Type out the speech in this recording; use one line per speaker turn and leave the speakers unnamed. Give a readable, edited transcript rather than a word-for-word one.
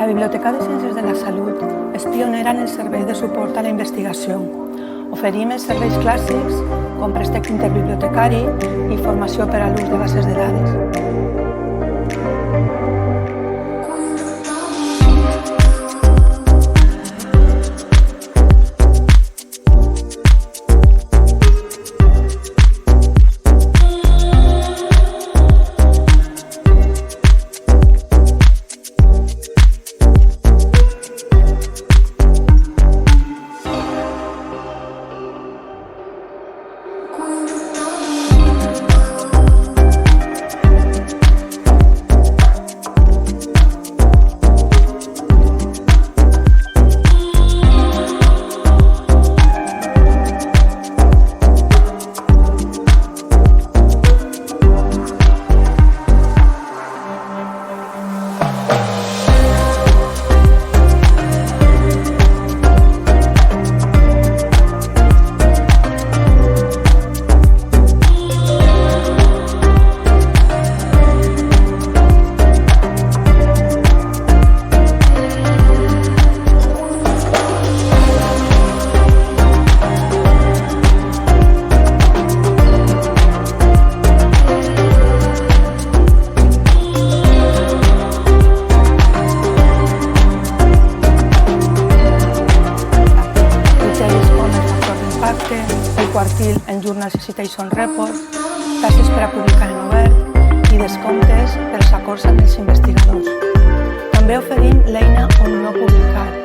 La Biblioteca de Ciències de la Salut és pionera en el servei de suport a la investigació. Oferim els serveis clàssics, com préstec interbibliotecari i formació per a l'ús de bases de dades. El quartil en Journal Citation Report, tasques per a publicar en obert i descomptes pels acords amb els investigadors. També oferim l'eina On no publicar,